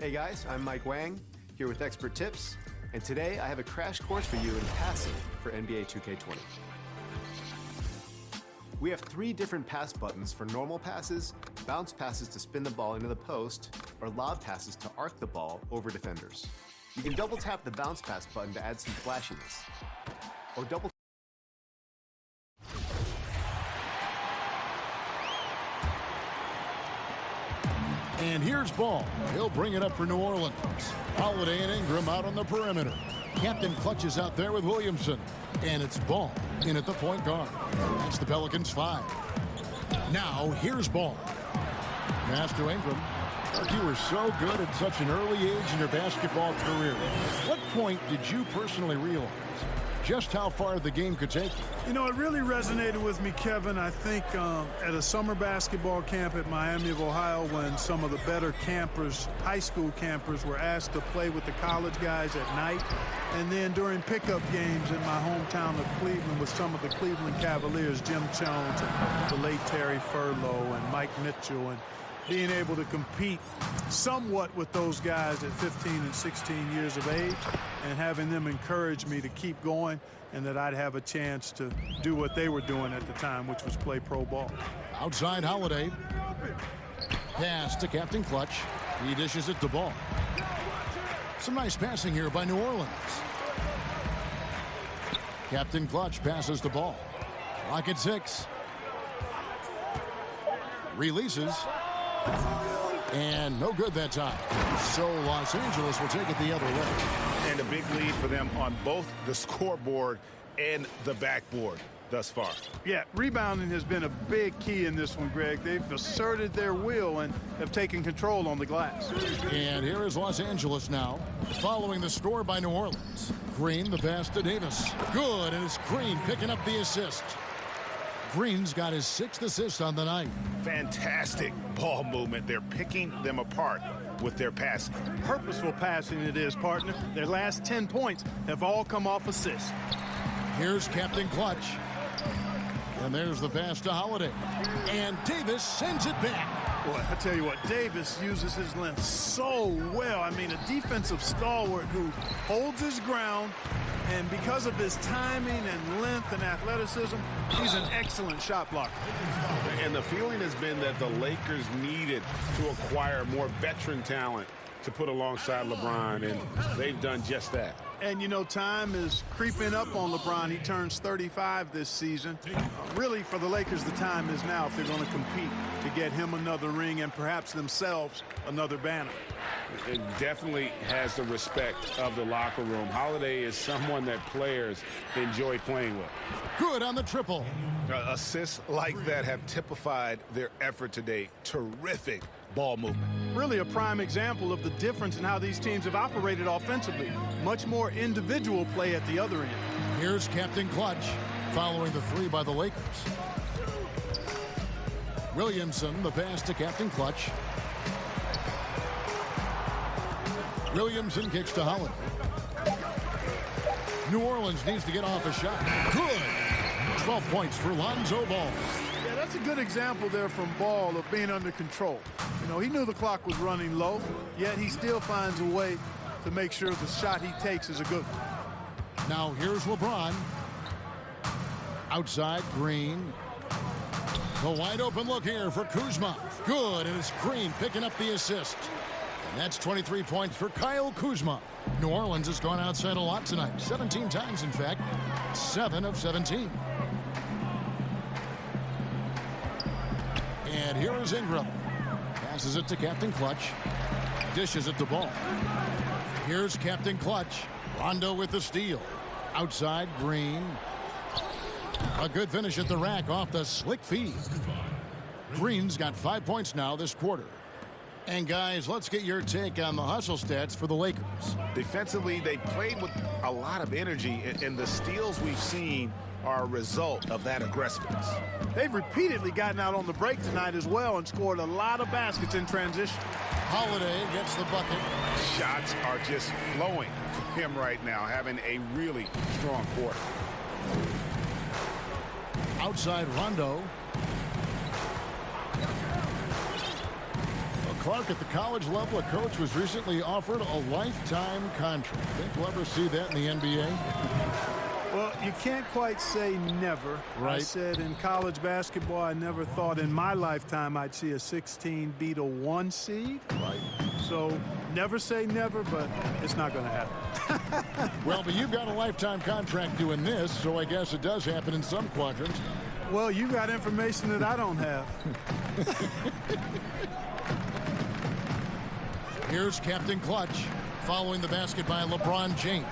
Hey guys, I'm Mike Wang, here with Expert Tips, and today I have a crash course for you in passing for NBA 2K20. We have 3 different pass buttons for normal passes, bounce passes to spin the ball into the post, or lob passes to arc the ball over defenders. You can double tap the bounce pass button to add some flashiness, or double And here's Ball. He'll bring it up for New Orleans. Holiday and Ingram out on the perimeter. Captain Clutch is out there with Williamson. And it's Ball in at the point guard. That's the Pelicans 5. Now here's Ball. Pass to Ingram. You were so good at such an early age in your basketball career. What point did you personally realize just how far the game could take you? You know, it really resonated with me, Kevin. I think at a summer basketball camp at Miami of Ohio, when some of the better campers, high school campers, were asked to play with the college guys at night. And then during pickup games in my hometown of Cleveland with some of the Cleveland Cavaliers, Jim Jones, and the late Terry Furlow, and Mike Mitchell, and being able to compete somewhat with those guys at 15 and 16 years of age, and having them encourage me to keep going and that I'd have a chance to do what they were doing at the time, which was play pro ball. Outside Holiday. Pass to Captain Clutch. He dishes it to Ball. Some nice passing here by New Orleans. Captain Clutch passes the ball. Clock at 6. Releases. And no good that time. So Los Angeles will take it the other way. And a big lead for them on both the scoreboard and the backboard thus far. Yeah, rebounding has been a big key in this one, Greg. They've asserted their will and have taken control on the glass. And here is Los Angeles now, following the score by New Orleans. Green, the pass to Davis. Good, and it's Green picking up the assist. Green's got his 6th assist on the night. Fantastic ball movement. They're picking them apart with their passing. Purposeful passing it is, partner. Their last 10 points have all come off assists. Here's Captain Clutch. And there's the pass to Holiday. And Davis sends it back. Boy, I tell you what, Davis uses his length so well. I mean, a defensive stalwart who holds his ground, and because of his timing and length and athleticism, he's an excellent shot blocker. And the feeling has been that the Lakers needed to acquire more veteran talent to put alongside LeBron, and they've done just that. And, you know, time is creeping up on LeBron. He turns 35 this season. Really, for the Lakers, the time is now if they're going to compete to get him another ring and perhaps themselves another banner. It definitely has the respect of the locker room. Holiday is someone that players enjoy playing with. Good on the triple. Assists like that have typified their effort today. Terrific ball movement. Really a prime example of the difference in how these teams have operated offensively. Much more individual play at the other end. Here's Captain Clutch following the 3 by the Lakers. Williamson, the pass to Captain Clutch. Williamson kicks to Holiday. New Orleans needs to get off a shot. Good. 12 points for Lonzo Ball. Yeah, that's a good example there from Ball of being under control. You know, he knew the clock was running low, yet he still finds a way to make sure the shot he takes is a good one. Now here's LeBron. Outside, Green. The wide open look here for Kuzma. Good, and it's Green picking up the assist. And that's 23 points for Kyle Kuzma. New Orleans has gone outside a lot tonight. 17 times, in fact. 7 of 17. And here is Ingram. Passes it to Captain Clutch. Dishes it to Ball. Here's Captain Clutch. Rondo with the steal. Outside, Green. A good finish at the rack off the slick feed. Green's got 5 points now this quarter. And guys, let's get your take on the hustle stats for the Lakers. Defensively, they played with a lot of energy, and the steals we've seen are a result of that aggressiveness. They've repeatedly gotten out on the break tonight as well and scored a lot of baskets in transition. Holiday gets the bucket. Shots are just flowing for him right now, having a really strong quarter. Outside Rondo. Clark, at the college level, a coach was recently offered a lifetime contract. Think we'll ever see that in the NBA? Well, you can't quite say never. Right. I said in college basketball, I never thought in my lifetime I'd see a 16 beat a 1 seed. Right. So never say never, but it's not going to happen. Well, but you've got a lifetime contract doing this, so I guess it does happen in some quadrants. Well, you got information that I don't have. Here's Captain Clutch, following the basket by LeBron James.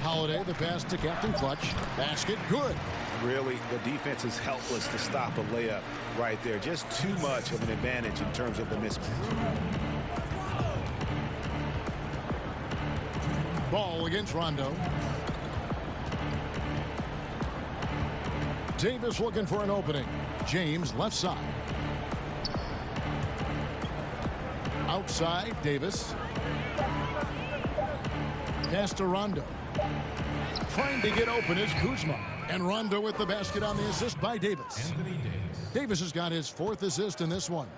Holiday, the pass to Captain Clutch. Basket, good. Really, the defense is helpless to stop a layup right there. Just too much of an advantage in terms of the mismatch. Ball against Rondo. Davis looking for an opening. James left side. Outside, Davis. Pass to Rondo. Trying to get open is Kuzma. And Rondo with the basket on the assist by Davis. Davis has got his 4th assist in this one.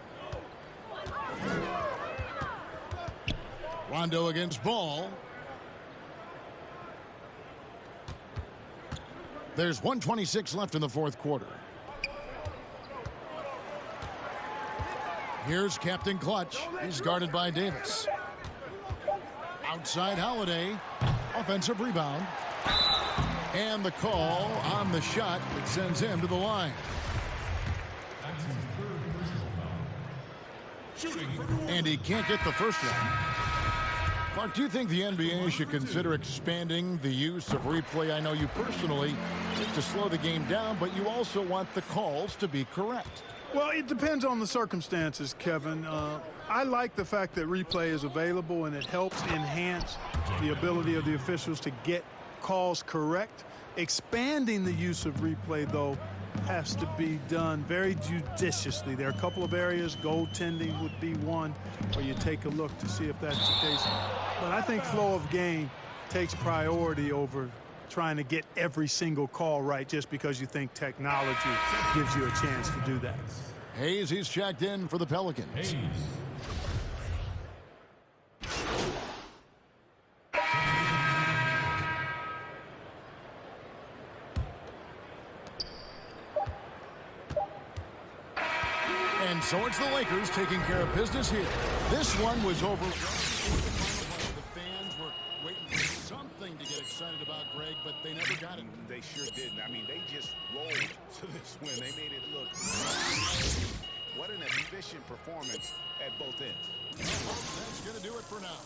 Rondo against Ball. There's 1:26 left in the 4th quarter. Here's Captain Clutch. He's guarded by Davis. Outside Holiday. Offensive rebound. And the call on the shot that sends him to the line. And he can't get the first one. Clark, do you think the NBA should consider expanding the use of replay? I know you personally need to slow the game down, but you also want the calls to be correct. Well, it depends on the circumstances, Kevin. I like the fact that replay is available and it helps enhance the ability of the officials to get calls correct. Expanding the use of replay, though, has to be done very judiciously. There are a couple of areas, goaltending would be one, where you take a look to see if that's the case. But I think flow of game takes priority over trying to get every single call right just because you think technology gives you a chance to do that. Hayes, he's checked in for the Pelicans. Hayes. And so it's the Lakers taking care of business here. This one was over. The fans were waiting for something to get excited about, Greg, but they never got it. They sure didn't. I mean, they just rolled to this win. They made it look. What an efficient performance at both ends. Well, that's going to do it for now.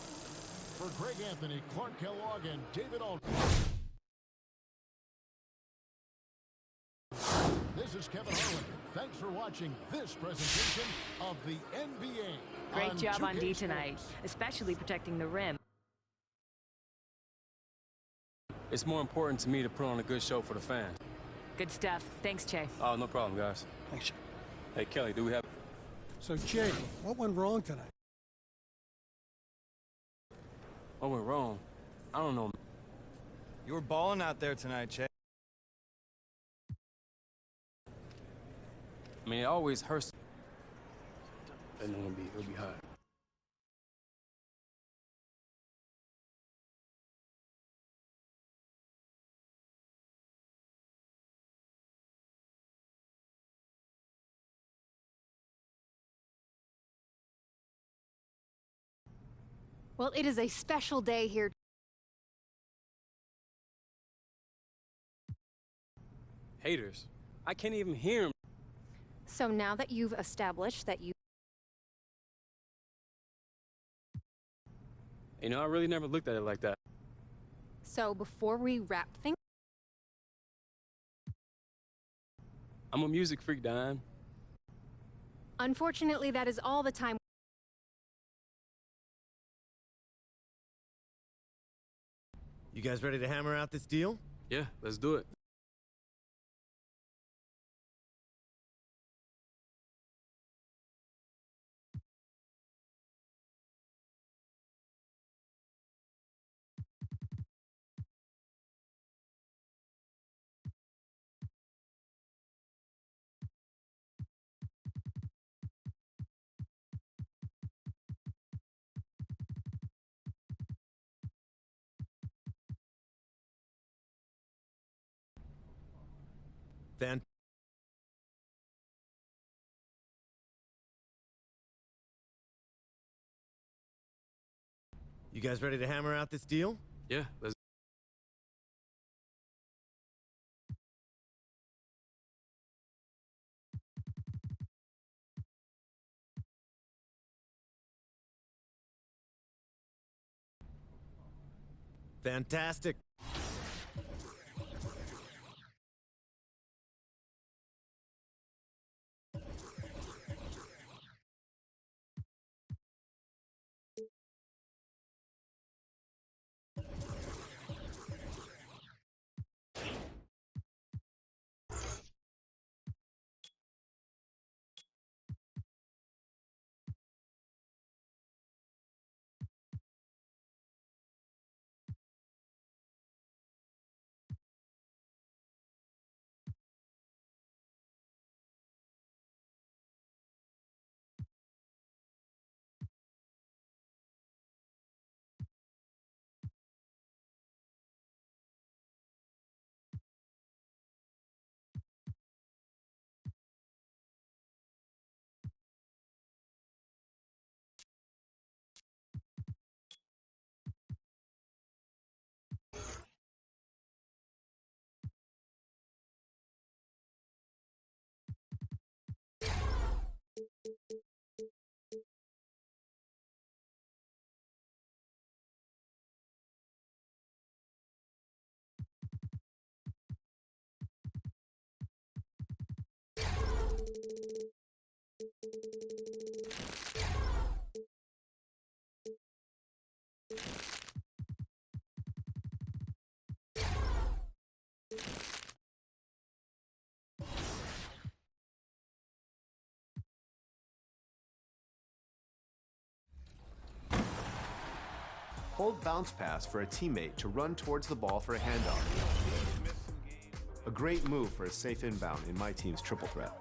For Greg Anthony, Clark Kellogg, and David Aldridge. This is Kevin Harlan. Thanks for watching this presentation of the NBA. Great job on 2K D Sports. tonight, especially protecting the rim. It's more important to me to put on a good show for the fans. Good stuff. Thanks, Che. Oh, no problem, guys. Thanks. Hey, Kelly, do we have... So, Jay, what went wrong tonight? What went wrong? I don't know. You were balling out there tonight, Che. I mean, it always hurts. It'll be hot. Well, it is a special day here. Haters. I can't even hear them. So now that you've established that you... You know, I really never looked at it like that. So before we wrap things... I'm a music freak, Diane. Unfortunately, that is all the time... You guys ready to hammer out this deal? Yeah, let's do it. You guys ready to hammer out this deal? Yeah, let's. Fantastic. Hold bounce pass for a teammate to run towards the ball for a handoff. A great move for a safe inbound in my team's triple threat.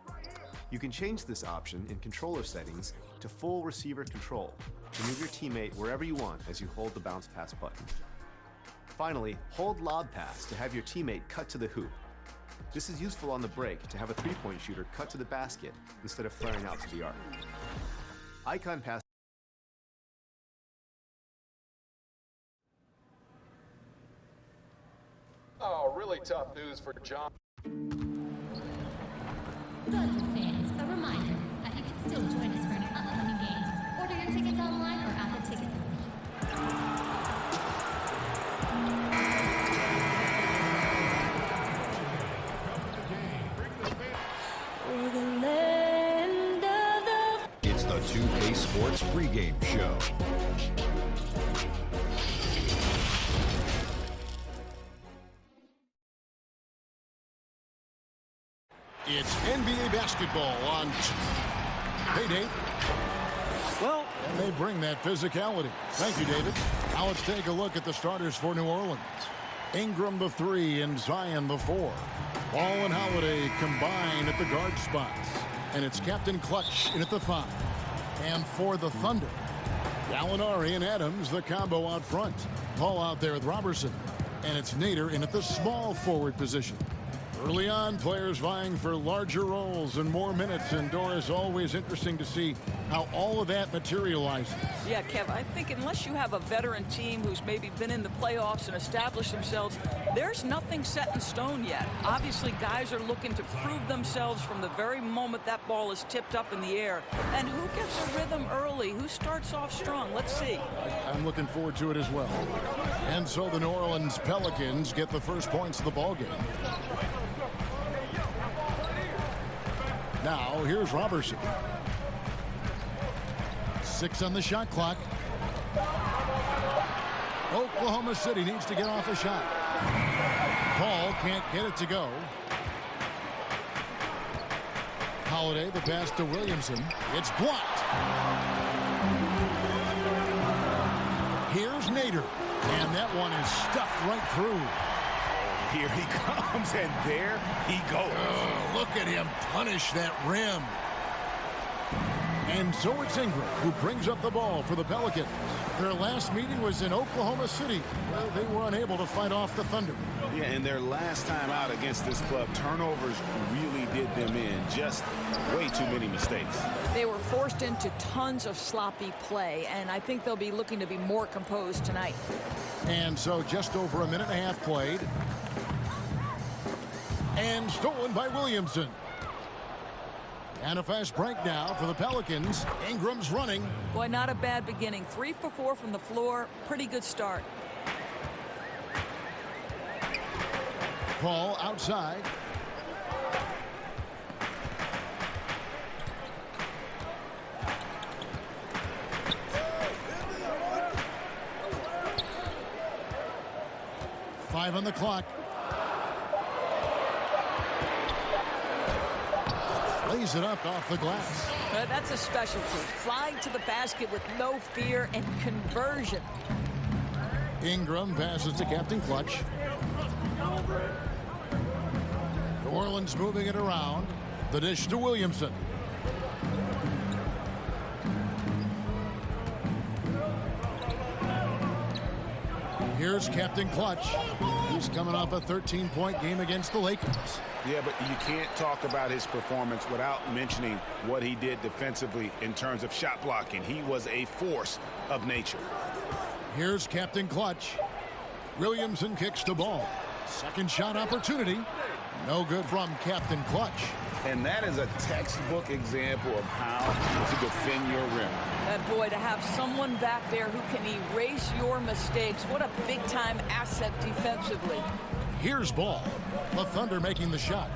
You can change this option in controller settings to full receiver control to move your teammate wherever you want as you hold the bounce pass button. Finally, hold lob pass to have your teammate cut to the hoop. This is useful on the break to have a three-point shooter cut to the basket instead of flaring out to the arc. Icon pass. Oh, really tough news for John. Good fans, a reminder that you can still join us for any upcoming games. Order your tickets online or at the ticket booth. It's the 2K Sports pregame show. It's NBA basketball on. Hey, Dave. Well, and they bring that physicality. Thank you, David. Now let's take a look at the starters for New Orleans. Ingram the 3 and Zion the 4. Ball and Holiday combine at the guard spots. And it's Captain Clutch in at the 5. And for the Thunder, Gallinari and Adams, the combo out front. Paul out there with Robertson. And it's Nader in at the small forward position. Early on, players vying for larger roles and more minutes, and Doris, always interesting to see how all of that materializes. Yeah, Kev, I think unless you have a veteran team who's maybe been in the playoffs and established themselves, there's nothing set in stone yet. Obviously, guys are looking to prove themselves from the very moment that ball is tipped up in the air. And who gets a rhythm early? Who starts off strong? Let's see. I'm looking forward to it as well. And so the New Orleans Pelicans get the first points of the ballgame. Now, here's Robertson. 6 on the shot clock. Oklahoma City needs to get off a shot. Paul can't get it to go. Holiday, the pass to Williamson. It's blocked. Here's Nader. And that one is stuffed right through. Here he comes, and there he goes. Oh, look at him punish that rim. And so it's Ingram who brings up the ball for the Pelicans. Their last meeting was in Oklahoma City, where they were unable to fight off the Thunder. Yeah, and their last time out against this club, turnovers really did them in. Just way too many mistakes. They were forced into tons of sloppy play, and I think they'll be looking to be more composed tonight. And so just over a minute and a half played. And stolen by Williamson. And a fast break now for the Pelicans. Ingram's running. Boy, not a bad beginning. 3 for 4 from the floor. Pretty good start. Paul outside. Five on the clock. Lays it up off the glass. That's a specialty. Flying to the basket with no fear and conversion. Ingram passes to Captain Clutch. New Orleans moving it around. The dish to Williamson. Here's Captain Clutch. He's coming off a 13-point game against the Lakers. Yeah, but you can't talk about his performance without mentioning what he did defensively in terms of shot blocking. He was a force of nature. Here's Captain Clutch. Williamson kicks the ball. Second shot opportunity. No good from Captain Clutch. And that is a textbook example of how to defend your rim. And boy, to have someone back there who can erase your mistakes, what a big-time asset defensively. Here's ball. The Thunder making the shot.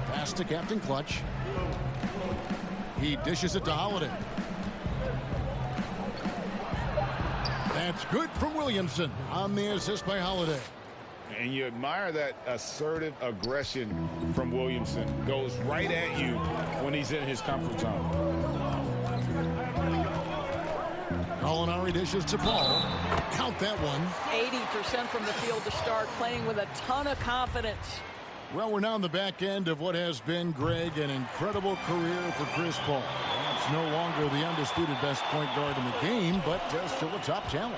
Pass to Captain Clutch. He dishes it to Holiday. That's good from Williamson on the assist by Holiday. And you admire that assertive aggression from Williamson. Goes right at you when he's in his comfort zone. Gallinari dishes to Paul. Count that one. 80% from the field to start, playing with a ton of confidence. Well, we're now on the back end of what has been, Greg, an incredible career for Chris Paul. Perhaps no longer the undisputed best point guard in the game, but still a top talent.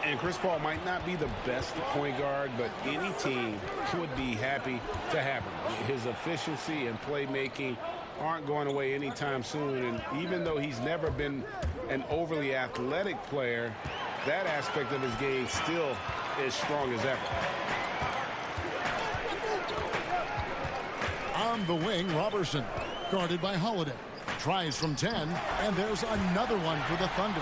And Chris Paul might not be the best point guard, but any team would be happy to have him. His efficiency and playmaking aren't going away anytime soon. And even though he's never been an overly athletic player, that aspect of his game still is strong as ever. On the wing, Robertson, guarded by Holiday. Tries from 10, and there's another one for the Thunder.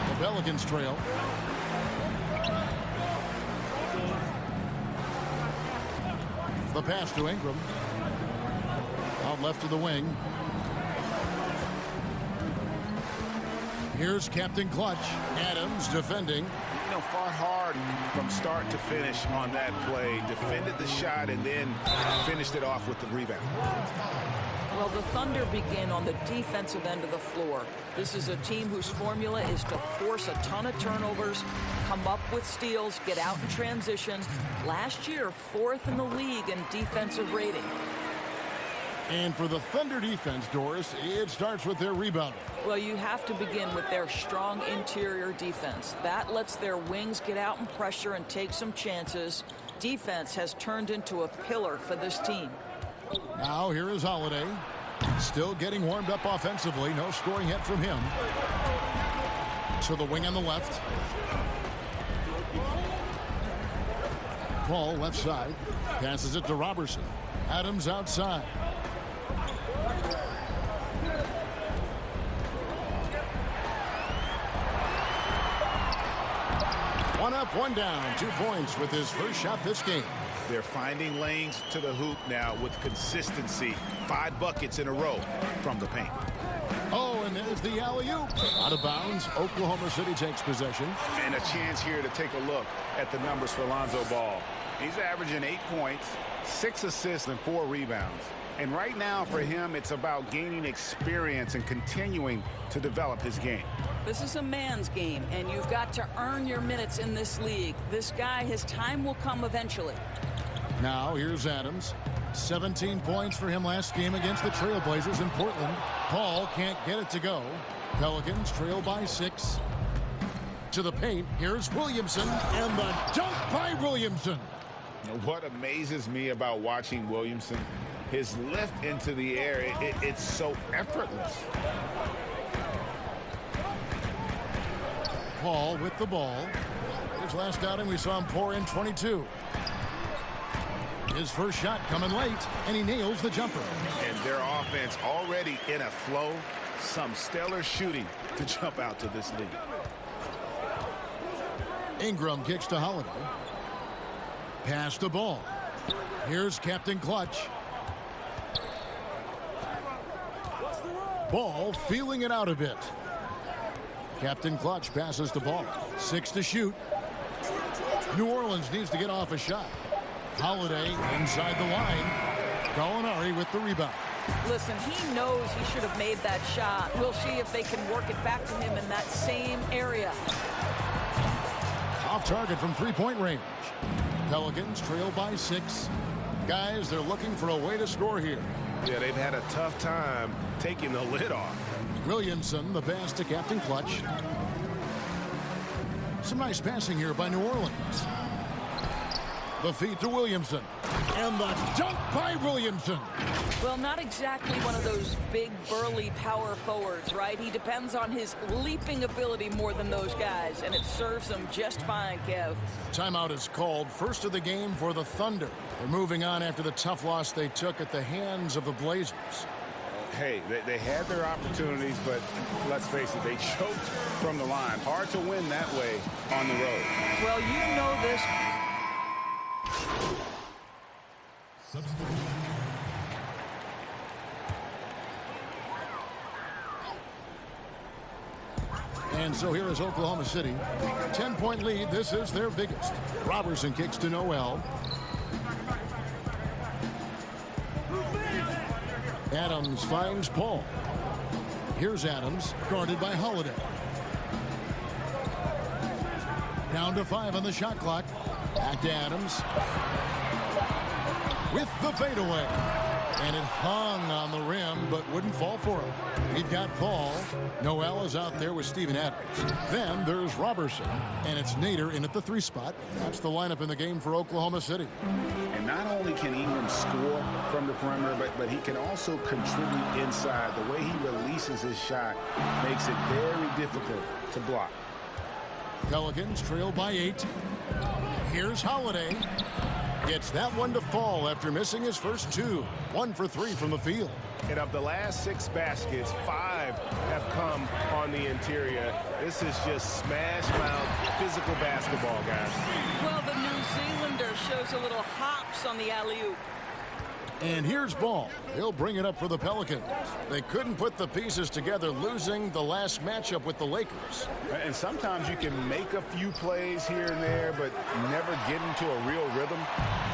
The Pelicans trail. The pass to Ingram. Out left to the wing. Here's Captain Clutch. Adams defending. You know, fought hard from start to finish on that play. Defended the shot and then finished it off with the rebound. Well, the Thunder begin on the defensive end of the floor. This is a team whose formula is to force a ton of turnovers, come up with steals, get out in transition. Last year, 4th in the league in defensive rating. And for the Thunder defense, Doris, it starts with their rebounding. Well, you have to begin with their strong interior defense. That lets their wings get out and pressure and take some chances. Defense has turned into a pillar for this team. Now here is Holiday. Still getting warmed up offensively. No scoring hit from him. To the wing on the left. Paul left side. Passes it to Robertson. Adams outside. One up, one down. 2 points with his first shot this game. They're finding lanes to the hoop now with consistency. 5 buckets in a row from the paint. Oh, and there's the alley-oop. Out of bounds. Oklahoma City takes possession. And a chance here to take a look at the numbers for Lonzo Ball. He's averaging 8 points, 6 assists, and 4 rebounds. And right now for him, it's about gaining experience and continuing to develop his game. This is a man's game, and you've got to earn your minutes in this league. This guy, his time will come eventually. Now here's Adams. 17 points for him last game against the Trailblazers in Portland. Paul can't get it to go. Pelicans trail by 6. To the paint, here's Williamson, and the dunk by Williamson. What amazes me about watching Williamson, his lift into the air, it's so effortless. Paul with the ball. His last outing, we saw him pour in 22. His first shot coming late, and he nails the jumper. And their offense already in a flow. Some stellar shooting to jump out to this lead. Ingram kicks to Holiday. Pass the ball. Here's Captain Clutch. Ball feeling it out a bit. Captain Clutch passes the ball. 6 to shoot. New Orleans needs to get off a shot. Holiday inside the line. Gallinari with the rebound. Listen, he knows he should have made that shot. We'll see if they can work it back to him in that same area. Off target from three-point range. Pelicans trail by 6. Guys, they're looking for a way to score here. Yeah, they've had a tough time taking the lid off. Williamson, the pass to Captain Clutch. Some nice passing here by New Orleans. The feed to Williamson. And the dunk by Williamson. Well, not exactly one of those big, burly power forwards, right? He depends on his leaping ability more than those guys, and it serves him just fine, Kev. Timeout is called. First of the game for the Thunder. They're moving on after the tough loss they took at the hands of the Blazers. Hey, they had their opportunities, but let's face it, they choked from the line. Hard to win that way on the road. Well, you know this. And so here is Oklahoma City. 10-point lead. This is their biggest. Robertson kicks to Noel. Adams finds Paul. Here's Adams, guarded by Holiday. Down to 5 on the shot clock. Back to Adams. With the fadeaway. And it hung on the rim, but wouldn't fall for him. We've got Paul. Noel is out there with Steven Adams. Then there's Robertson. And it's Nader in at the 3 spot. That's the lineup in the game for Oklahoma City. And not only can Ingram score from the perimeter, but he can also contribute inside. The way he releases his shot makes it very difficult to block. Pelicans trail by 8. Here's Holiday. Gets that one to fall after missing his first 2. 1 for 3 from the field. And of the last 6 baskets, 5 have come on the interior. This is just smash mouth physical basketball, guys. Well, the New Zealander shows a little hops on the alley-oop. And here's Ball. He'll bring it up for the Pelicans. They couldn't put the pieces together, losing the last matchup with the Lakers. And sometimes you can make a few plays here and there, but never get into a real rhythm.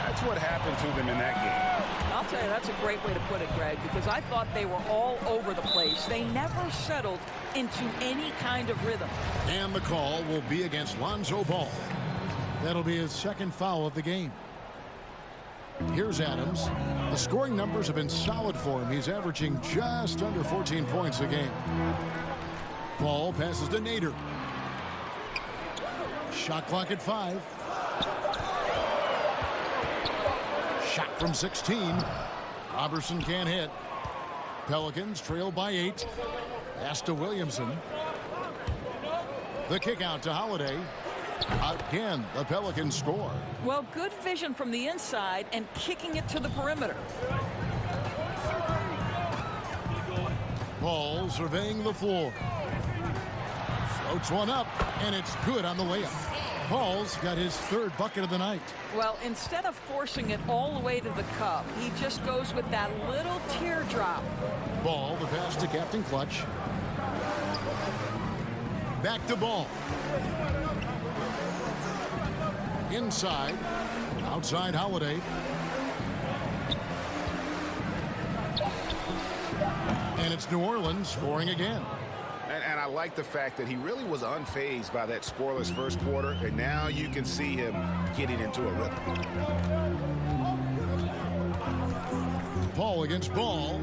That's what happened to them in that game. I'll tell you, that's a great way to put it, Greg, because I thought they were all over the place. They never settled into any kind of rhythm. And the call will be against Lonzo Ball. That'll be his second foul of the game. Here's Adams. The scoring numbers have been solid for him. He's averaging just under 14 points a game. Ball passes to Nader. Shot clock at 5. Shot from 16. Robertson can't hit. Pelicans trail by 8. Pass to Williamson. The kick out to Holiday. Again, the Pelicans score. Well, good vision from the inside and kicking it to the perimeter. Ball surveying the floor. Floats one up, and it's good on the layup. Paul's got his 3rd bucket of the night. Well, instead of forcing it all the way to the cup, he just goes with that little teardrop. Ball, the pass to Captain Clutch. Back to Ball. Inside. Outside Holiday. And it's New Orleans scoring again. And I like the fact that he really was unfazed by that scoreless first quarter, and now you can see him getting into a rhythm. Paul against Ball.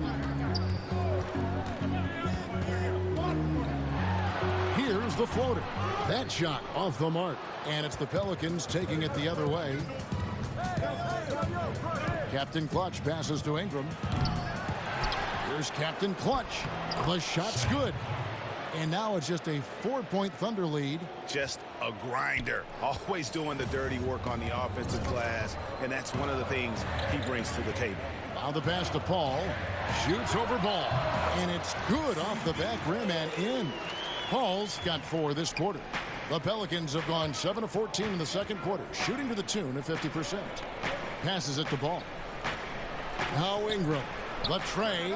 Here's the floater. That shot off the mark. And it's the Pelicans taking it the other way. Captain Clutch passes to Ingram. Here's Captain Clutch. The shot's good. And now it's just a 4-point Thunder lead. Just a grinder. Always doing the dirty work on the offensive glass. And that's one of the things he brings to the table. Now the pass to Paul. Shoots over Ball. And it's good off the back rim and in. Paul's got 4 this quarter. The Pelicans have gone 7 of 14 in the second quarter, shooting to the tune of 50%. Passes it to Ball. Now Ingram. The tray.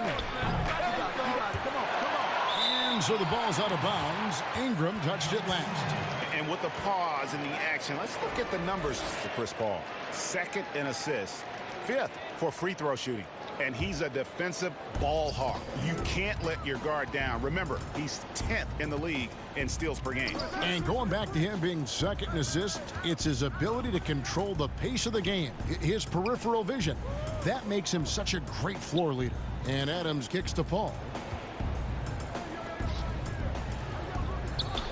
And so the ball's out of bounds. Ingram touched it last. And with the pause in the action, let's look at the numbers for Chris Paul. 2nd in assists, 5th for free throw shooting. And he's a defensive ball hawk. You can't let your guard down. Remember, he's 10th in the league in steals per game. And going back to him being 2nd in assists, it's his ability to control the pace of the game, his peripheral vision. That makes him such a great floor leader. And Adams kicks to Paul.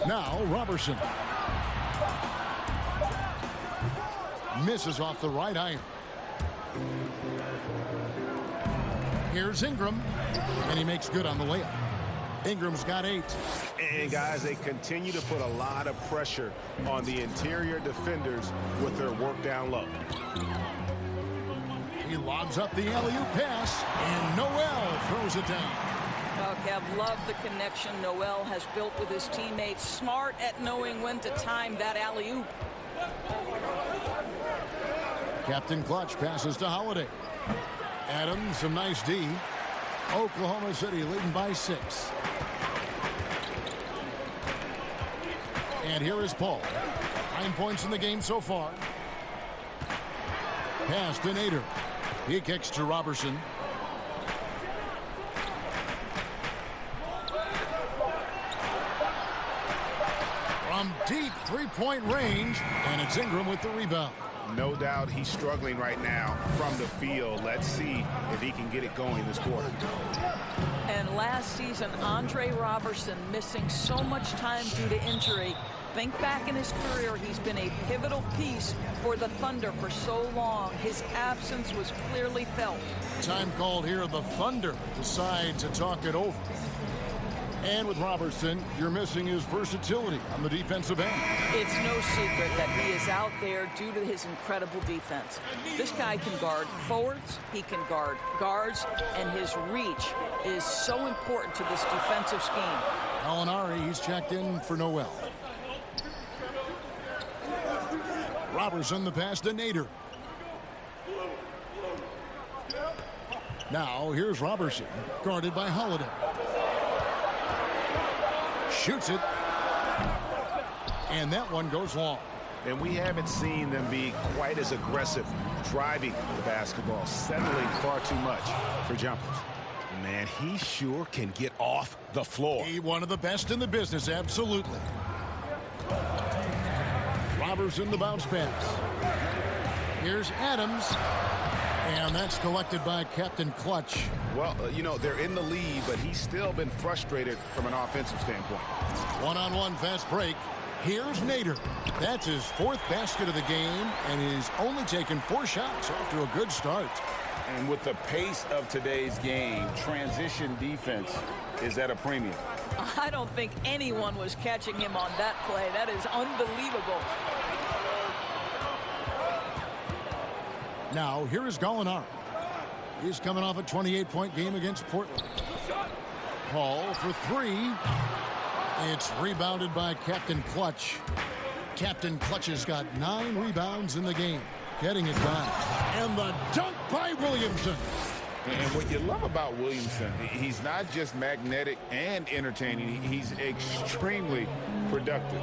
Now Robertson. Misses off the right iron. Here's Ingram, and he makes good on the layup. Ingram's got 8. And guys, they continue to put a lot of pressure on the interior defenders with their work down low. He lobs up the alley-oop pass, and Noel throws it down. Oh, Kev, love the connection Noel has built with his teammates. Smart at knowing when to time that alley-oop. Captain Clutch passes to Holiday. Adams, some nice D. Oklahoma City leading by 6. And here is Paul. 9 points in the game so far. Pass to Nader. He kicks to Robertson. From deep 3-point range, and it's Ingram with the rebound. No doubt he's struggling right now from the field. Let's see if he can get it going this quarter. And last season, Andre Robertson missing so much time due to injury. Think back in his career, he's been a pivotal piece for the Thunder for so long. His absence was clearly felt. Time called here. The Thunder decide to talk it over. And with Robertson, you're missing his versatility on the defensive end. It's no secret that he is out there due to his incredible defense. This guy can guard forwards, he can guard guards, and his reach is so important to this defensive scheme. Alinari, he's checked in for Noel. Robertson, the pass to Nader. Now here's Robertson, guarded by Holiday. Shoots it. And that one goes long. And we haven't seen them be quite as aggressive driving the basketball, settling far too much for jumpers. Man, he sure can get off the floor. He one of the best in the business, absolutely. Robertson, the bounce pass. Here's Adams. And that's collected by Captain Clutch. Well, you know, they're in the lead, but he's still been frustrated from an offensive standpoint. One-on-one fast break. Here's Nader. That's his 4th basket of the game, and he's only taken 4 shots after a good start. And with the pace of today's game, transition defense is at a premium. I don't think anyone was catching him on that play. That is unbelievable. Now, here is Gallinari. He's coming off a 28-point game against Portland. Paul for 3. It's rebounded by Captain Clutch. Captain Clutch has got 9 rebounds in the game, getting it done. And the dunk by Williamson. And what you love about Williamson, he's not just magnetic and entertaining, he's extremely productive.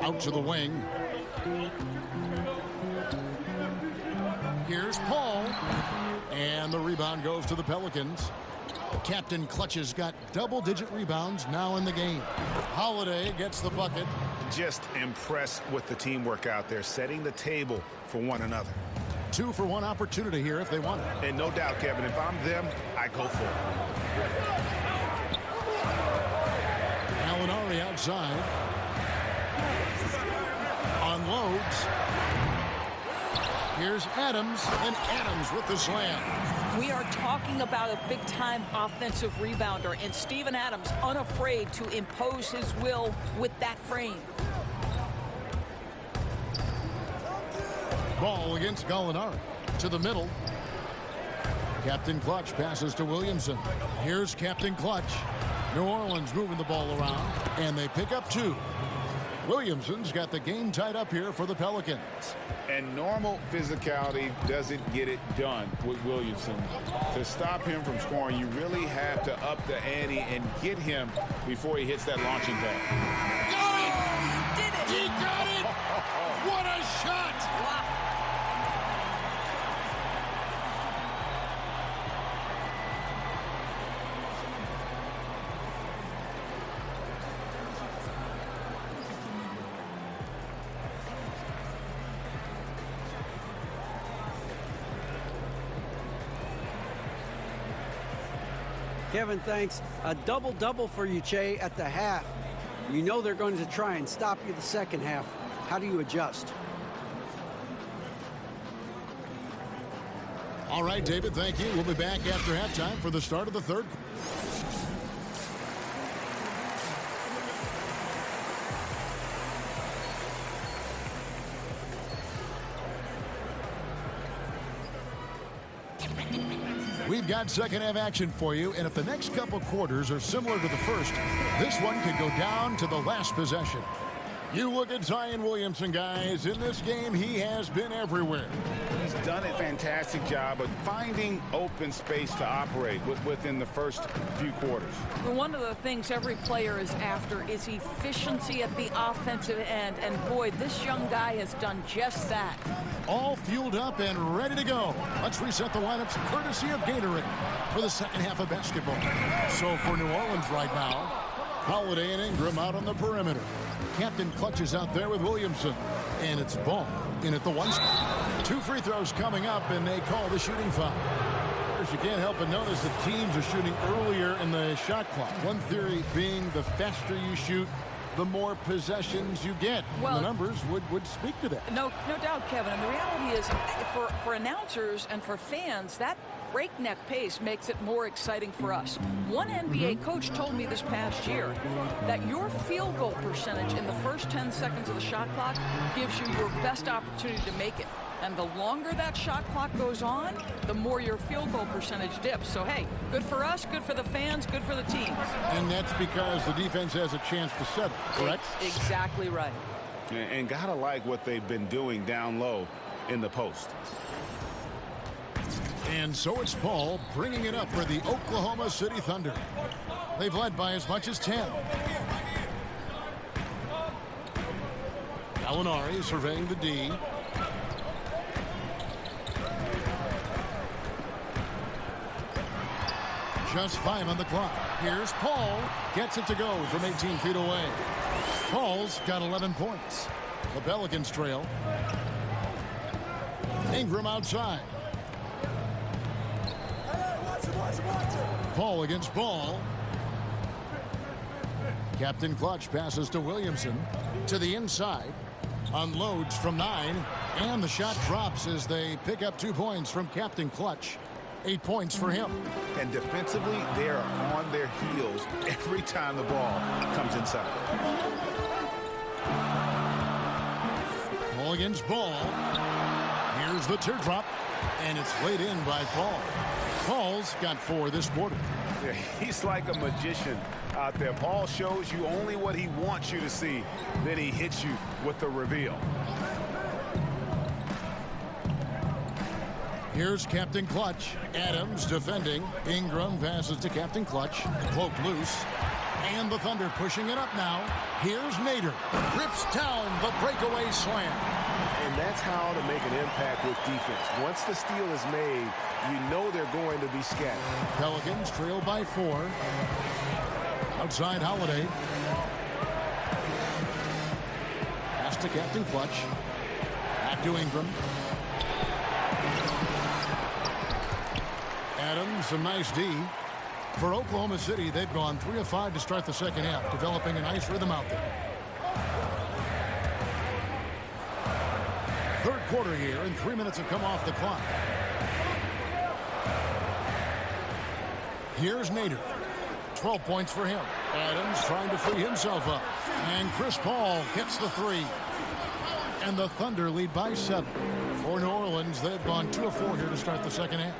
Out to the wing. Here's Paul. And the rebound goes to the Pelicans. Captain Clutch has got double-digit rebounds now in the game. Holiday gets the bucket. Just impressed with the teamwork out there, setting the table for one another. 2-for-1 opportunity here if they want it. And no doubt, Kevin, if I'm them, I go for it. Gallinari outside. Unloads. Here's Adams, and Adams with the slam. We are talking about a big-time offensive rebounder, and Steven Adams unafraid to impose his will with that frame. Ball against Gallinari. To the middle. Captain Clutch passes to Williamson. Here's Captain Clutch. New Orleans moving the ball around, and they pick up 2. Williamson's got the game tied up here for the Pelicans. And normal physicality doesn't get it done with Williamson. To stop him from scoring, you really have to up the ante and get him before he hits that launching pad. Got it! He did it! He got it! What a shot! Wow. Kevin, thanks. A double-double for you, Che, at the half. You know they're going to try and stop you the second half. How do you adjust? All right, David, thank you. We'll be back after halftime for the start of the third. We've got second half action for you, and if the next couple quarters are similar to the first, this one could go down to the last possession. You look at Zion Williamson, guys. In this game, he has been everywhere. He's done a fantastic job of finding open space to operate within the first few quarters. One of the things every player is after is efficiency at the offensive end, and boy, this young guy has done just that. All fueled up and ready to go. Let's reset the lineups courtesy of Gatorade for the second half of basketball. So for New Orleans right now, Holiday and Ingram out on the perimeter. Captain Clutch is out there with Williamson. And it's Ball in at the 1 spot. 2 free throws coming up, and they call the shooting foul. First, you can't help but notice that teams are shooting earlier in the shot clock. One theory being the faster you shoot, the more possessions you get. Well, the numbers would speak to that. No doubt, Kevin. And the reality is, for announcers and for fans, that breakneck pace makes it more exciting for us. One NBA coach told me this past year that your field goal percentage in the first 10 seconds of the shot clock gives you your best opportunity to make it. And the longer that shot clock goes on, the more your field goal percentage dips. So, hey, good for us, good for the fans, good for the teams. And that's because the defense has a chance to settle, correct? Exactly right. And gotta like what they've been doing down low in the post. And so it's Ball bringing it up for the Oklahoma City Thunder. They've led by as much as 10. Gallinari surveying the D. Just 5 on the clock. Here's Paul. Gets it to go from 18 feet away. Paul's got 11 points. The Pelicans trail. Ingram outside. Paul against Ball. Captain Clutch passes to Williamson. To the inside. Unloads from 9. And the shot drops as they pick up 2 points from Captain Clutch. 8 points for him. And defensively, they are on their heels every time the ball comes inside. Ball against Ball. Here's the teardrop. And it's laid in by Paul. Paul's got 4 this quarter. Yeah, he's like a magician out there. Paul shows you only what he wants you to see. Then he hits you with the reveal. Here's Captain Clutch. Adams defending. Ingram passes to Captain Clutch. Cloak loose. And the Thunder pushing it up now. Here's Nader. Rips down the breakaway slam. And that's how to make an impact with defense. Once the steal is made, you know they're going to be scattered. Pelicans trail by 4. Outside Holiday. Pass to Captain Clutch. Back to Ingram. some nice D. For Oklahoma City, they've gone 3 of 5 to start the second half, developing a nice rhythm out there. Third quarter here, and 3 minutes have come off the clock. Here's Nader. 12 points for him. Adams trying to free himself up. And Chris Paul hits the three. And the Thunder lead by 7. For New Orleans, they've gone 2 of 4 here to start the second half.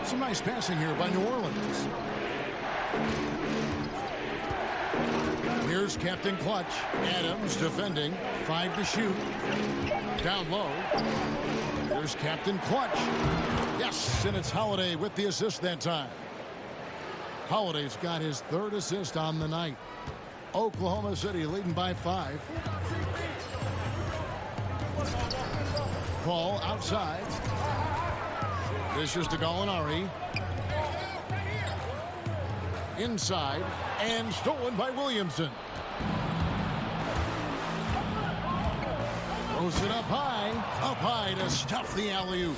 Some nice passing here by New Orleans. Here's Captain Clutch. Adams defending. 5 to shoot. Down low. Here's Captain Clutch. Yes, and it's Holiday with the assist that time. Holiday's got his 3rd assist on the night. Oklahoma City leading by 5. Ball outside. This is to Gallinari. Inside and stolen by Williamson. Throws it up high to stuff the alley-oop.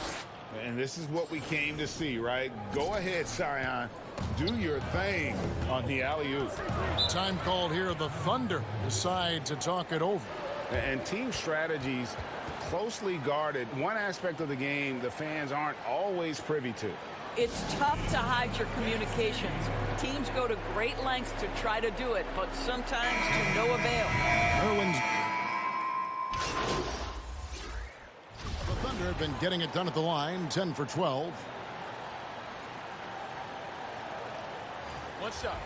And this is what we came to see, right? Go ahead, Sion. Do your thing on the alley-oop. Time called here. The Thunder decide to talk it over. And team strategies closely guarded. One aspect of the game the fans aren't always privy to. It's tough to hide your communications. Teams go to great lengths to try to do it, but sometimes to no avail. The Thunder have been getting it done at the line, 10 for 12. One shot.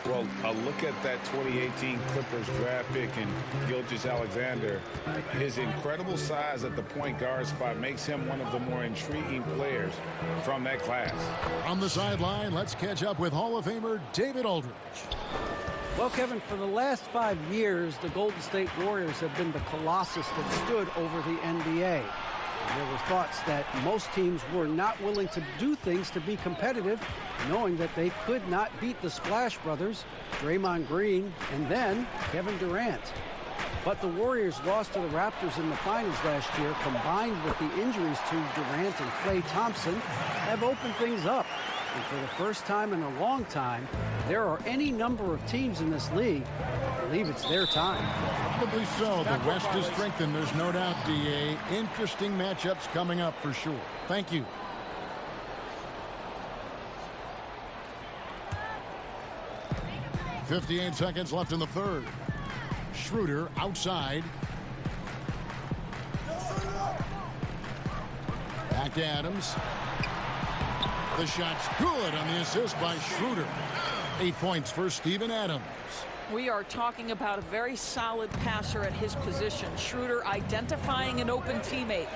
Well, a look at that 2018 Clippers draft pick and Gilgeous-Alexander. His incredible size at the point guard spot makes him one of the more intriguing players from that class. On the sideline, let's catch up with Hall of Famer David Aldridge. Well, Kevin, for the last 5 years, the Golden State Warriors have been the colossus that stood over the NBA. There were thoughts that most teams were not willing to do things to be competitive, knowing that they could not beat the Splash Brothers, Draymond Green, and then Kevin Durant. But the Warriors lost to the Raptors in the finals last year, combined with the injuries to Durant and Klay Thompson, have opened things up. And for the first time in a long time, there are any number of teams in this league that believe it's their time. Probably so. The West is strengthened, there's no doubt, D.A. Interesting matchups coming up for sure. Thank you. .58 seconds left in the third. Schroeder outside. Back to Adams. The shot's good on the assist by Schroeder. 8 points for Steven Adams. We are talking about a very solid passer at his position. Schroeder identifying an open teammate.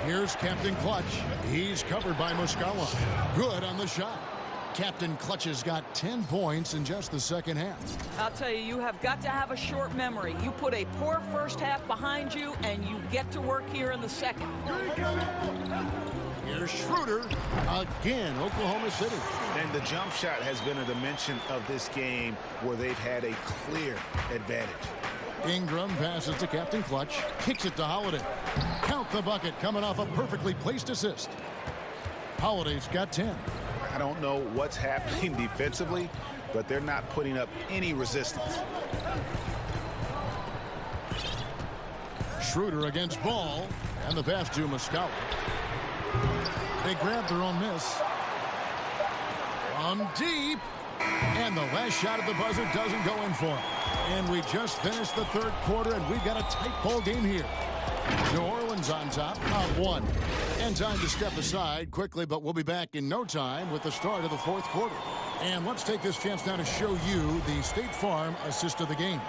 Here's Captain Clutch. He's covered by Muscala. Good on the shot. Captain Clutch has got 10 points in just the second half. I'll tell you, you have got to have a short memory. You put a poor first half behind you, and you get to work here in the second. Here's Schroeder again, Oklahoma City. And the jump shot has been a dimension of this game where they've had a clear advantage. Ingram passes to Captain Clutch, kicks it to Holiday. Count the bucket coming off a perfectly placed assist. Holiday's got 10. I don't know what's happening defensively, but they're not putting up any resistance. Schroeder against Ball, and the pass to Muscala. They grab their own miss. From deep, and the last shot at the buzzer doesn't go in for him. And we just finished the third quarter, and we've got a tight ball game here. New Orleans on top, up 1. And time to step aside quickly, but we'll be back in no time with the start of the fourth quarter. And let's take this chance now to show you the State Farm assist of the game.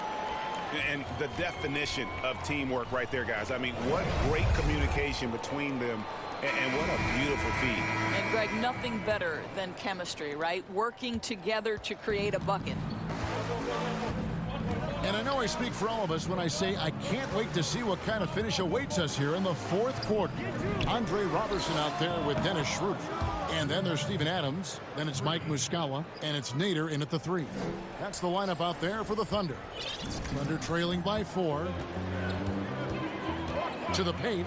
And the definition of teamwork right there, guys. I mean, what great communication between them, and what a beautiful feed. And, Greg, nothing better than chemistry, right? Working together to create a bucket. And I know I speak for all of us when I say I can't wait to see what kind of finish awaits us here in the fourth quarter. Andre Robertson out there with Dennis Schroeder. And then there's Steven Adams. Then it's Mike Muscala. And it's Nader in at the 3. That's the lineup out there for the Thunder. Thunder trailing by 4. To the paint.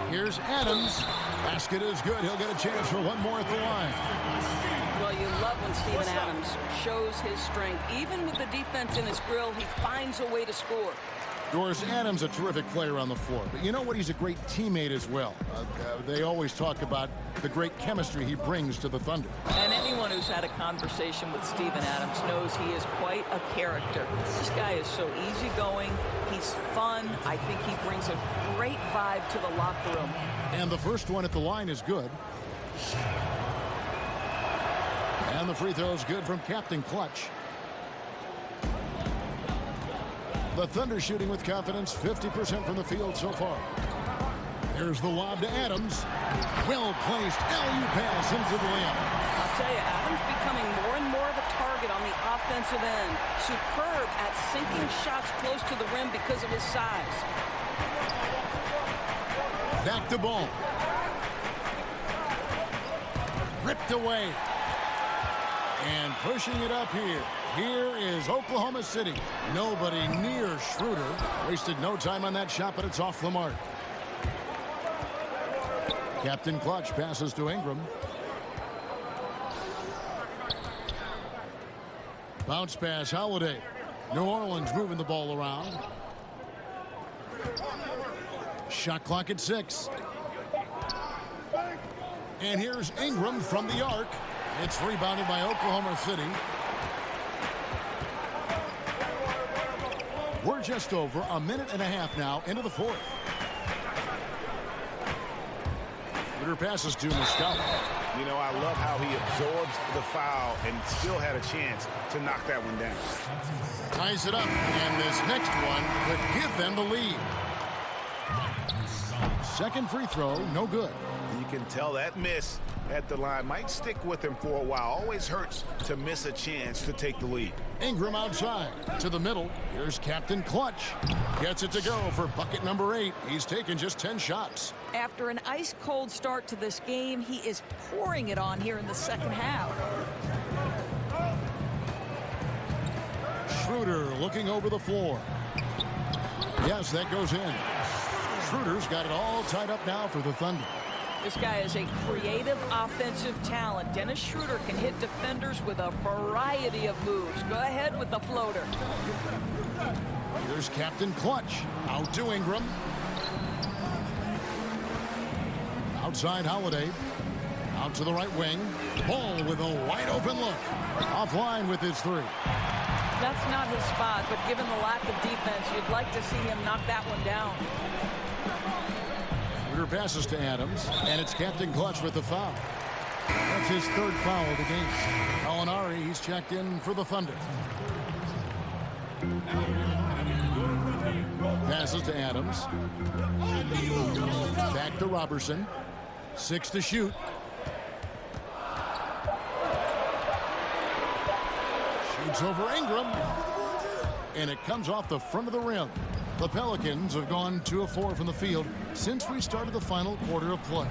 Here's Adams. Basket is good. He'll get a chance for one more at the line. Well, you love when Steven Adams shows his strength. Even with the defense in his grill, he finds a way to score. Doris Adams, a terrific player on the floor. But you know what? He's a great teammate as well. They always talk about the great chemistry he brings to the Thunder. And anyone who's had a conversation with Steven Adams knows he is quite a character. This guy is so easygoing. He's fun. I think he brings a great vibe to the locker room. And the first one at the line is good. And the free throw is good from Captain Clutch. The Thunder shooting with confidence, 50% from the field so far. Here's the lob to Adams. Well-placed alley pass into the layup. I'll tell you, Adams becoming more and more of a target on the offensive end. Superb at sinking shots close to the rim because of his size. Back to ball. Ripped away. And pushing it up here. Here is Oklahoma City. Nobody near Schroeder. Wasted no time on that shot, but it's off the mark. Captain Clutch passes to Ingram. Bounce pass, Holiday. New Orleans moving the ball around. Shot clock at 6. And here's Ingram from the arc. It's rebounded by Oklahoma City. We're just over a minute and a half now into the fourth. Schroeder passes to Muscala. You know, I love how he absorbs the foul and still had a chance to knock that one down. Ties it up, and this next one could give them the lead. Second free throw, no good. You can tell that miss at the line might stick with him for a while. Always hurts to miss a chance to take the lead. Ingram outside to the middle. Here's Captain Clutch. Gets it to go for bucket number 8. He's taken just 10 shots. After an ice-cold start to this game, he is pouring it on here in the second half. Schroeder looking over the floor. Yes, that goes in. Schroeder's got it all tied up now for the Thunder. This guy is a creative offensive talent. Dennis Schroeder can hit defenders with a variety of moves. Go ahead with the floater. Here's Captain Clutch. Out to Ingram. Outside Holiday. Out to the right wing. Ball with a wide open look. Offline with his 3. That's not his spot, but given the lack of defense, you'd like to see him knock that one down. Schroeder passes to Adams, and it's Captain Clutch with the foul. That's his 3rd foul of the game. Gallinari, he's checked in for the Thunder. Passes to Adams. Back to Robertson. 6 to shoot. Shoots over Ingram. And it comes off the front of the rim. The Pelicans have gone 2 of 4 from the field since we started the final quarter of play.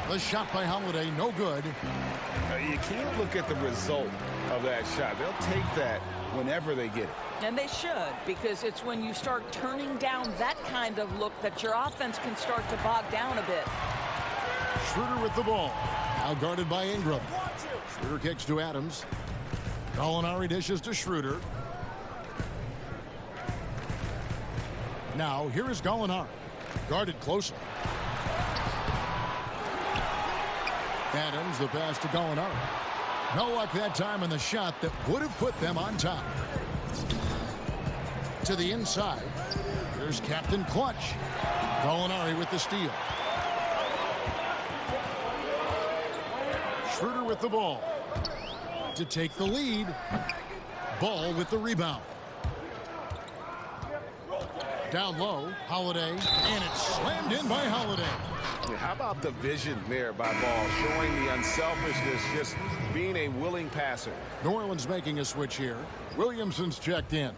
The shot by Holiday, no good. You can't look at the result of that shot. They'll take that whenever they get it. And they should, because it's when you start turning down that kind of look that your offense can start to bog down a bit. Schroeder with the ball. Now guarded by Ingram. Schroeder kicks to Adams. Gallinari dishes to Schroeder. Now, here is Gallinari. Guarded closely. Adams, the pass to Gallinari. No luck that time on the shot that would have put them on top. To the inside. Here's Captain Clutch. Gallinari with the steal. Schroeder with the ball. To take the lead. Ball with the rebound. Down low, Holiday, and it's slammed in by Holiday. How about the vision there by Ball, showing the unselfishness, just being a willing passer. New Orleans making a switch here. Williamson's checked in.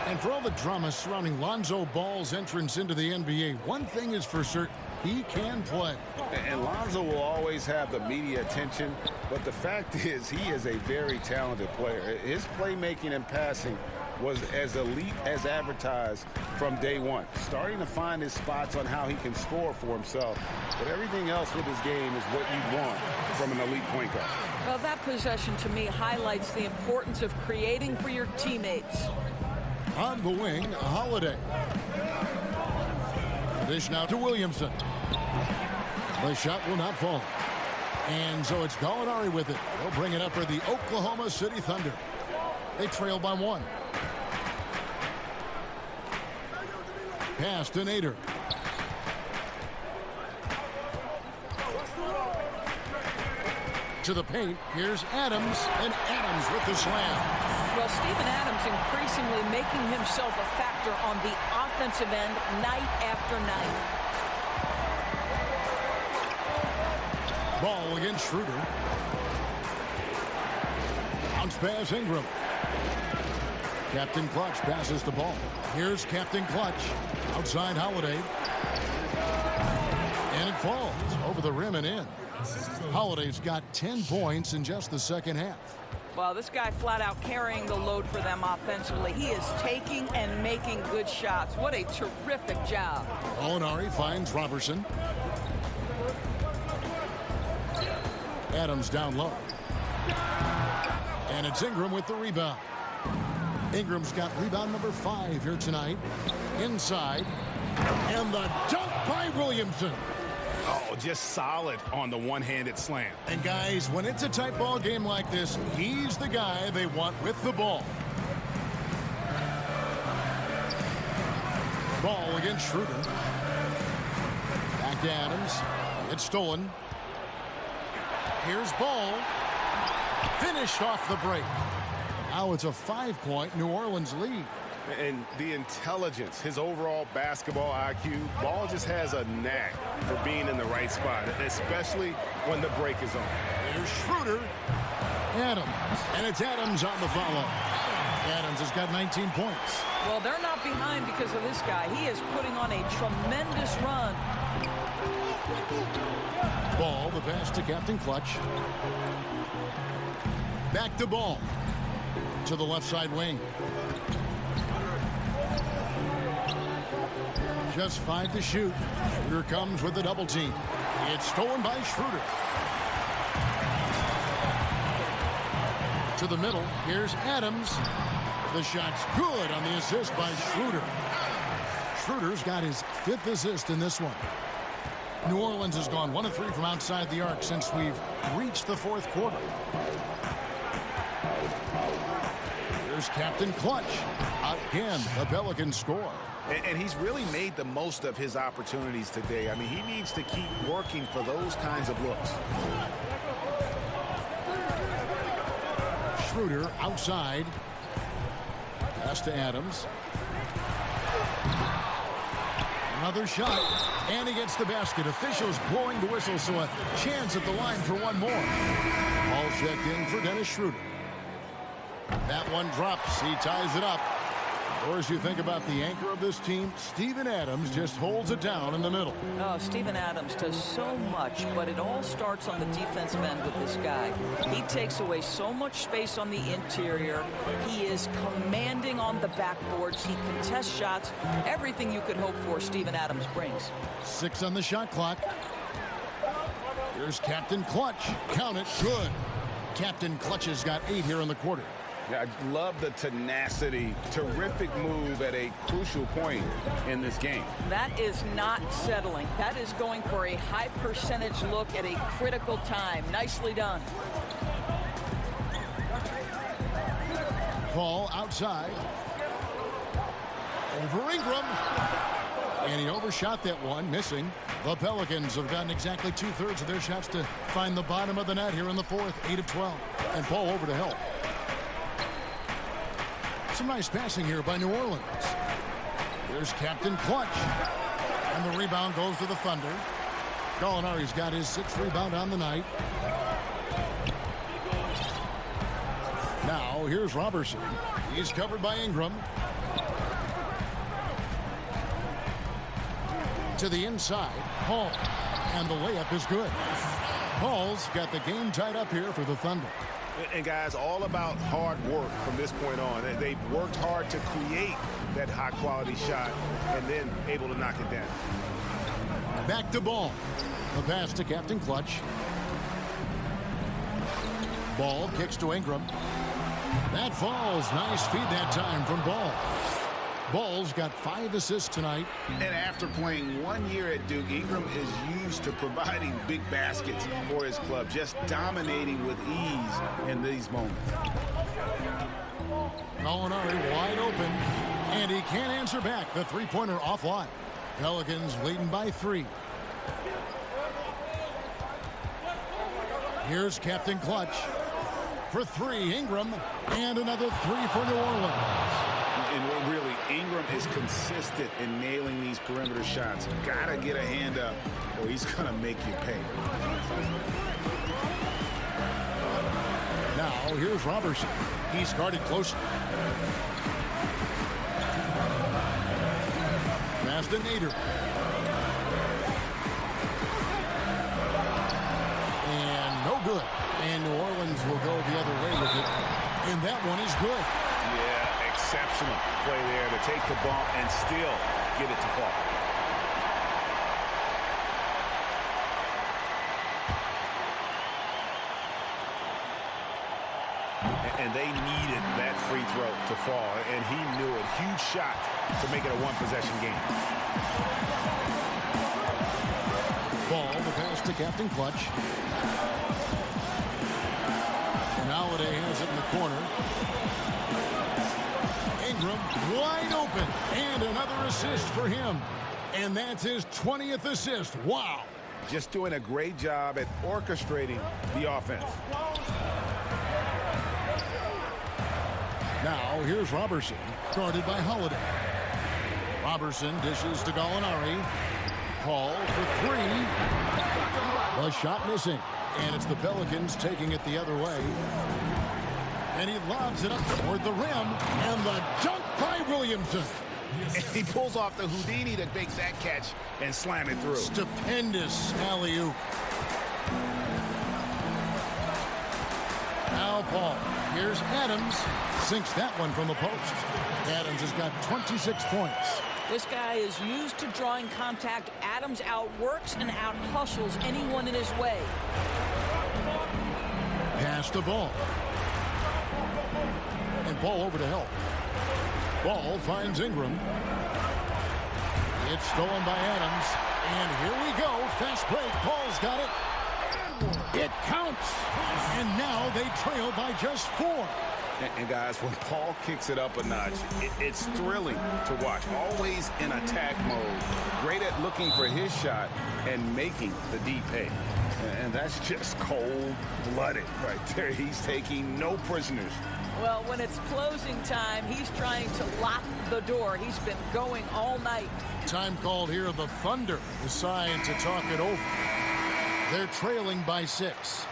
And for all the drama surrounding Lonzo Ball's entrance into the NBA, one thing is for certain. He can play. And Lonzo will always have the media attention, but the fact is he is a very talented player. His playmaking and passing was as elite as advertised from day one. Starting to find his spots on how he can score for himself. But everything else with his game is what you'd want from an elite point guard. Well, that possession to me highlights the importance of creating for your teammates. On the wing, Holiday. Dish now to Williamson. The shot will not fall. And so it's Gallinari with it. They'll bring it up for the Oklahoma City Thunder. They trail by 1. Pass to Nader. To the paint. Here's Adams. And Adams with the slam. Well, Steven Adams increasingly making himself a factor on the offensive end night after night. Ball against Schroeder. Bounce pass Ingram. Captain Clutch passes the ball. Here's Captain Clutch. Outside Holiday. And it falls over the rim and in. Holiday's got 10 points in just the second half. Well, this guy flat out carrying the load for them offensively. He is taking and making good shots. What a terrific job. Gallinari finds Robertson. Adams down low. And it's Ingram with the rebound. Ingram's got rebound number 5 here tonight. Inside. And the dunk by Williamson. Oh, just solid on the one-handed slam. And guys, when it's a tight ball game like this, he's the guy they want with the ball. Ball against Schroeder. Back to Adams. It's stolen. Here's Ball. Finished off the break. Now it's a 5-point New Orleans lead. And the intelligence, his overall basketball IQ, Ball just has a knack for being in the right spot, especially when the break is on. Here's Schroeder. Adams. And it's Adams on the follow. Adams has got 19 points. Well, they're not behind because of this guy. He is putting on a tremendous run. Ball, the pass to Captain Clutch. Back to Ball. To the left side wing. Just 5 to shoot. Schroeder comes with the double team. It's stolen by Schroeder. To the middle. Here's Adams. The shot's good on the assist by Schroeder. Schroeder's got his 5th assist in this one. New Orleans has gone 1 of 3 from outside the arc since we've reached the 4th quarter. Here's Captain Clutch. Again, the Pelicans score. And he's really made the most of his opportunities today. I mean, he needs to keep working for those kinds of looks. Schroeder outside. Pass to Adams. Another shot. And he gets the basket. Officials blowing the whistle, so a chance at the line for one more. All checked in for Dennis Schroeder. That one drops. He ties it up. Or as you think about the anchor of this team, Steven Adams just holds it down in the middle. Oh, Steven Adams does so much, but it all starts on the defensive end with this guy. He takes away so much space on the interior. He is commanding on the backboards. He contests shots. Everything you could hope for, Steven Adams brings. 6 on the shot clock. Here's Captain Clutch. Count it. Good. Captain Clutch has got 8 here in the quarter. Yeah, I love the tenacity. Terrific move at a crucial point in this game. That is not settling. That is going for a high percentage look at a critical time. Nicely done. Ball outside. Over Ingram. And he overshot that one, missing. The Pelicans have gotten exactly 2/3 of their shots to find the bottom of the net here in the 4th, 8 of 12. And Paul over to help. Some nice passing here by New Orleans. Here's Captain Clutch. And the rebound goes to the Thunder. Gallinari's got his 6th rebound on the night. Now here's Robertson. He's covered by Ingram. To the inside, Paul. And the layup is good. Paul's got the game tied up here for the Thunder. And guys, all about hard work from this point on. They've worked hard to create that high-quality shot and then able to knock it down. Back to Ball. The pass to Captain Clutch. Ball kicks to Ingram. That falls. Nice feed that time from Ball. Ball's got 5 assists tonight. And after playing 1 year at Duke, Ingram is used to providing big baskets for his club, just dominating with ease in these moments. Gallinari wide open, and he can't answer back. The three-pointer offline. Pelicans leading by 3. Here's Captain Clutch. For 3, Ingram, and another 3 for New Orleans. And really, Ingram is consistent in nailing these perimeter shots. Gotta get a hand up, or he's gonna make you pay. Now, here's Robertson. He's guarded closely. Pass to Nader. And no good. And New Orleans will go the other way with it. And that one is good. Yeah, exceptional play there to take the bump and still get it to fall. And they needed that free throw to fall, and he knew it. Huge shot to make it a one-possession game. Ball, the pass to Captain Clutch. And Holiday has it in the corner. Ingram wide open, and another assist for him. And that's his 20th assist. Wow. Just doing a great job at orchestrating the offense. Now, here's Robertson, guarded by Holiday. Robertson dishes to Gallinari. Paul for 3. The shot missing. And it's the Pelicans taking it the other way. And he lobs it up toward the rim. And the dunk by Williamson. He pulls off the Houdini to make that catch and slam it through. Stupendous alley-oop. Now Paul. Here's Adams. Sinks that one from the post. Adams has got 26 points. This guy is used to drawing contact. Adams outworks and out-hustles anyone in his way. Pass the ball. And Paul over to help. Ball finds Ingram. It's stolen by Adams. And here we go. Fast break. Paul's got it. It counts. And now they trail by just 4. And guys, when Paul kicks it up a notch, it's thrilling to watch. Always in attack mode. Great at looking for his shot and making the D pay. And that's just cold-blooded right there. He's taking no prisoners. Well, when it's closing time, he's trying to lock the door. He's been going all night. Time called here. The Thunder decide to talk it over. They're trailing by 6.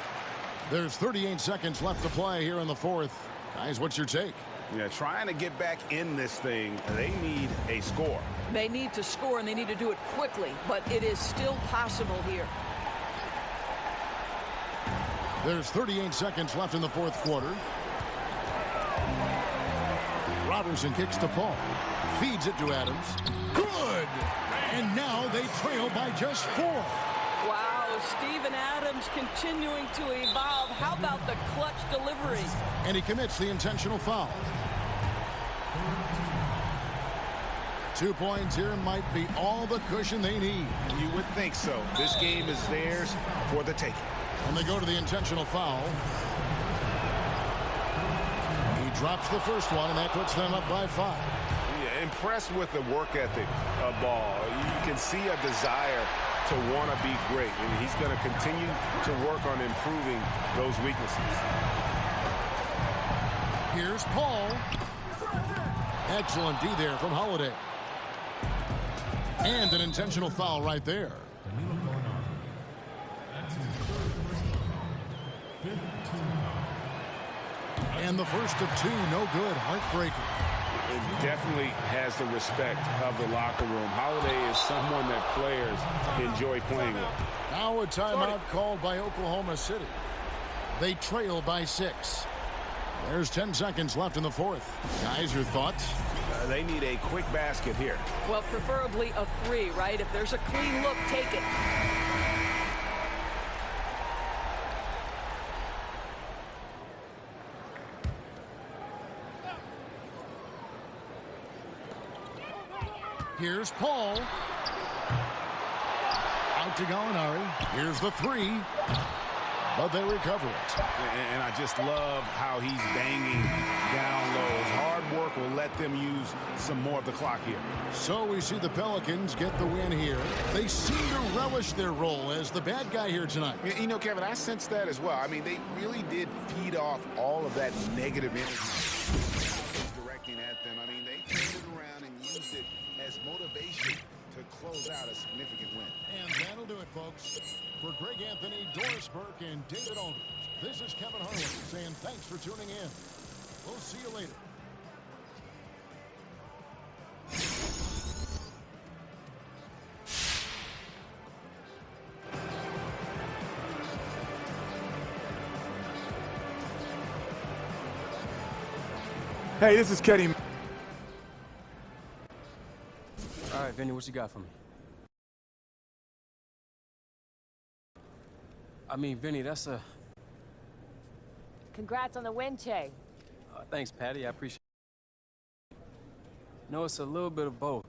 There's 38 seconds left to play here in the 4th. Guys, what's your take? Yeah, trying to get back in this thing, they need a score. They need to score, and they need to do it quickly, but it is still possible here. There's 38 seconds left in the 4th quarter. Robertson kicks to Paul. Feeds it to Adams. Good! And now they trail by just 4. Wow, Steven Adams continuing to evolve. How about the clutch delivery? And he commits the intentional foul. 2 points here might be all the cushion they need. You would think so. This game is theirs for the taking. And they go to the intentional foul. He drops the first one, and that puts them up by 5. Yeah, impressed with the work ethic of Ball. You can see a desire to want to be great, and he's going to continue to work on improving those weaknesses. Here's Paul. Excellent D there from Holiday. And an intentional foul right there. And the first of 2, no good. Heartbreaking. definitely has the respect of the locker room. Holiday is someone that players enjoy playing with. Now a timeout called by Oklahoma City. They trail by 6. There's 10 seconds left in the fourth. Guys, your thoughts? They need a quick basket here. Well, preferably a 3, right? If there's a clean look, take it. Here's Paul. Out to Gallinari. Here's the 3. But they recover it. And I just love how he's banging down low. His hard work will let them use some more of the clock here. So we see the Pelicans get the win here. They seem to relish their role as the bad guy here tonight. You know, Kevin, I sense that as well. I mean, they really did feed off all of that negative energy directing at them. I mean, they turned it around and used it as motivation to close out a significant win. And that'll do it, folks. For Greg Anthony, Doris Burke, and David Aldridge, this is Kevin Harlan saying thanks for tuning in. We'll see you later. Hey, this is Kenny. All right, Vinny, what you got for me? I mean, Vinny, that's a... Congrats on the win, Che. Thanks, Patty. I appreciate it. No, it's a little bit of both.